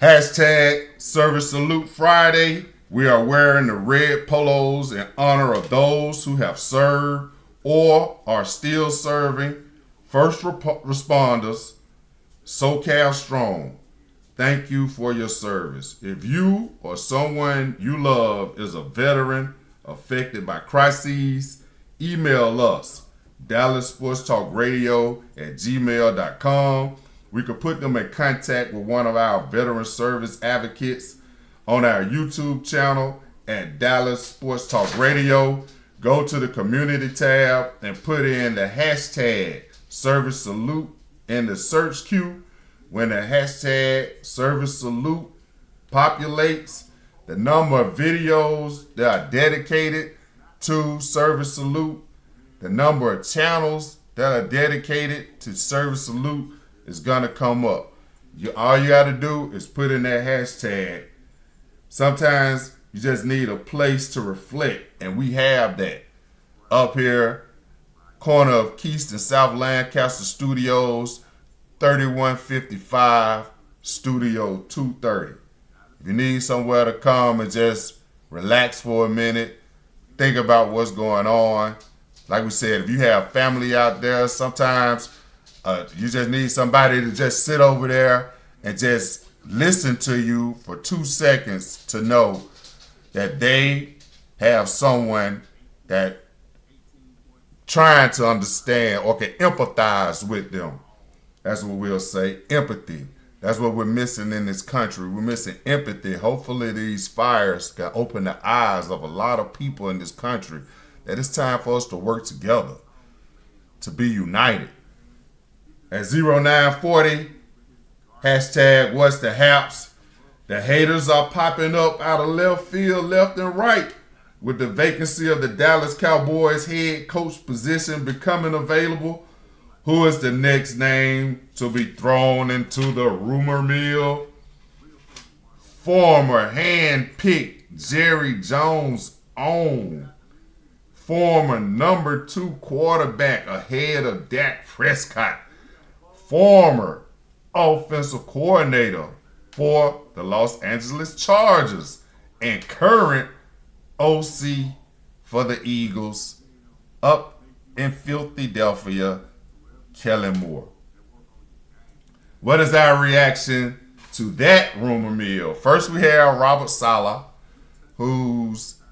Hashtag Service Salute Friday. We are wearing the red polos in honor of those who have served or are still serving. First responders, SoCal Strong. Thank you for your service. If you or someone you love is a veteran affected by crises, email us DallasSportsTalkRadio@gmail.com. We could put them in contact with one of our veteran service advocates on our YouTube channel at Dallas Sports Talk Radio. Go to the community tab and put in the hashtag Service Salute in the search queue. When the hashtag Service Salute populates, the number of videos that are dedicated to Service Salute, the number of channels that are dedicated to Service Salute is going to come up. All you got to do is put in that hashtag. Sometimes you just need a place to reflect, and we have that up here, corner of Keystone, South Lancaster Studios, 3155 Studio 230. If you need somewhere to come and just relax for a minute, think about what's going on. Like we said, if you have family out there, sometimes you just need somebody to just sit over there and just listen to you for 2 seconds to know that they have someone that trying to understand or can empathize with them. That's what we'll say, empathy. That's what we're missing in this country. We're missing empathy. Hopefully these fires can open the eyes of a lot of people in this country that it's time for us to work together, to be united. At 0940, hashtag what's the haps? The haters are popping up out of left field, left and right, with the vacancy of the Dallas Cowboys head coach position becoming available. Who is the next name to be thrown into the rumor mill? Former hand-picked Jerry Jones' own former number 2 quarterback ahead of Dak Prescott, former offensive coordinator for the Los Angeles Chargers, and current OC for the Eagles up in Philadelphia, Kellen Moore. What is our reaction to that rumor mill? First, we have Robert Saleh, whose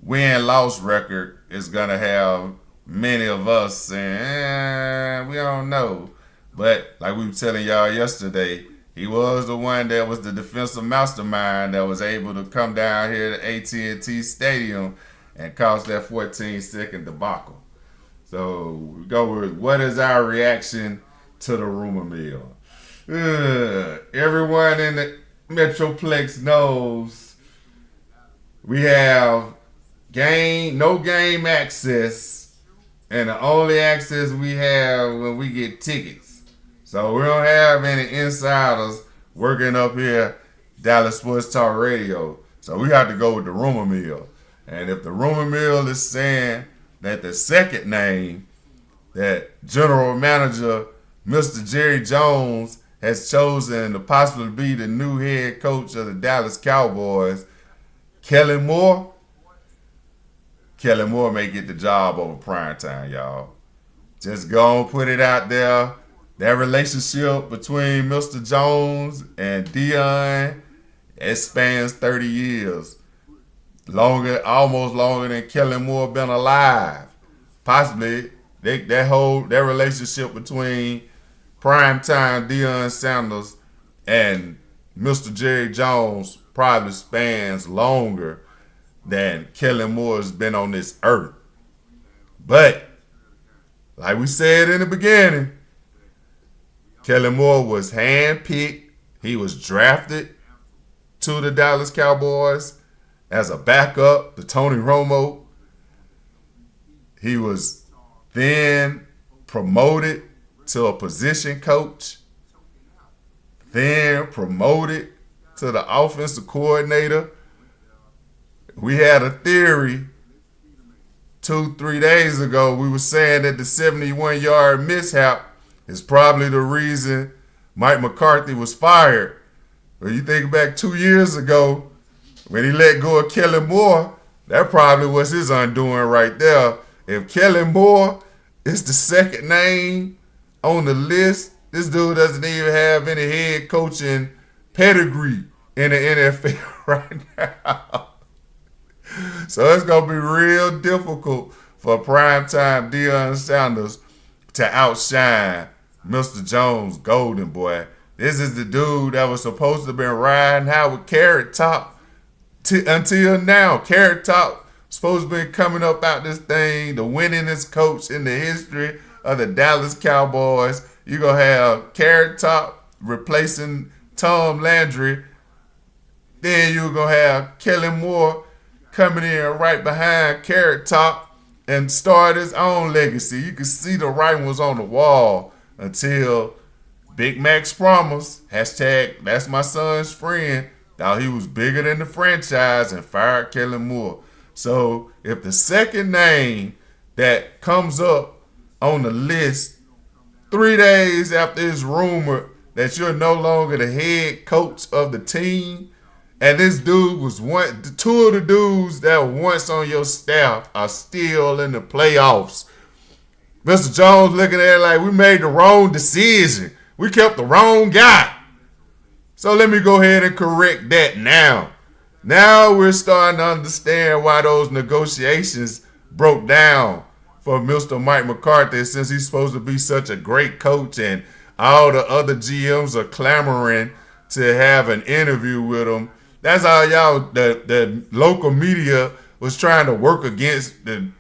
win-loss record is going to have many of us saying, we don't know. But like we were telling y'all yesterday, he was the one that was the defensive mastermind that was able to come down here to AT&T Stadium and cause that 14-second debacle. So we go with what is our reaction to the rumor mill. Everyone in the Metroplex knows we have no game access, and the only access we have when we get tickets. So we don't have any insiders working up here, Dallas Sports Talk Radio. So we have to go with the rumor mill. And if the rumor mill is saying that the second name that general manager Mr. Jerry Jones has chosen to possibly be the new head coach of the Dallas Cowboys, Kellen Moore may get the job over primetime, y'all. Just go and put it out there. That relationship between Mr. Jones and Dion, it spans 30 years. Almost longer than Kellen Moore been alive. Possibly that relationship between primetime Deion Sanders and Mr. Jerry Jones probably spans longer than Kellen Moore's been on this earth. But like we said in the beginning, Kellen Moore was handpicked. He was drafted to the Dallas Cowboys as a backup to Tony Romo. He was then promoted to a position coach, then promoted to the offensive coordinator. We had a theory 2-3 days ago. We were saying that the 71-yard mishap is probably the reason Mike McCarthy was fired But you think back 2 years ago when he let go of Kellen Moore, that probably was his undoing right there. If Kellen Moore is the second name on the list, this dude doesn't even have any head coaching pedigree in the NFL right now. So it's going to be real difficult for primetime Deion Sanders to outshine Mr. Jones, Golden Boy. This is the dude that was supposed to have been riding high with Carrot Top until now. Carrot Top supposed to be coming up out this thing, the winningest coach in the history of the Dallas Cowboys. You're going to have Carrot Top replacing Tom Landry. Then you're going to have Kellen Moore coming in right behind Carrot Top and start his own legacy. You can see the writing was on the wall until Big Max Promise, hashtag that's my son's friend, thought he was bigger than the franchise and fired Kellen Moore. So if the second name that comes up on the list 3 days after it's rumored that you're no longer the head coach of the team, and this dude was two of the dudes that were once on your staff are still in the playoffs. Mr. Jones looking at it like we made the wrong decision. We kept the wrong guy. So let me go ahead and correct that now. Now we're starting to understand why those negotiations broke down for Mr. Mike McCarthy, since he's supposed to be such a great coach and all the other GMs are clamoring to have an interview with him. That's how the local media was trying to work against the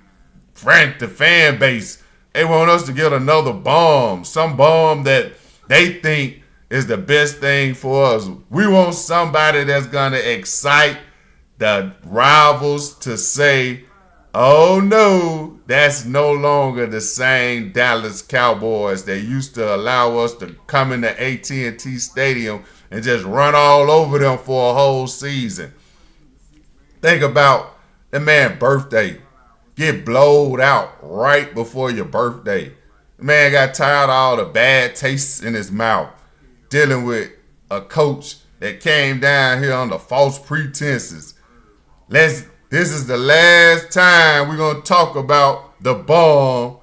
fan base. They want us to get another bomb, some bomb that they think is the best thing for us. We want somebody that's going to excite the rivals to say, oh no, that's no longer the same Dallas Cowboys that used to allow us to come into AT&T Stadium and just run all over them for a whole season. Think about the man's birthday. Get blowed out right before your birthday. The man got tired of all the bad tastes in his mouth, dealing with a coach that came down here under false pretenses. This is the last time we're going to talk about the bomb,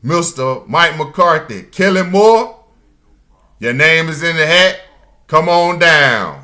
Mr. Mike McCarthy. Kellen Moore, your name is in the hat. Come on down.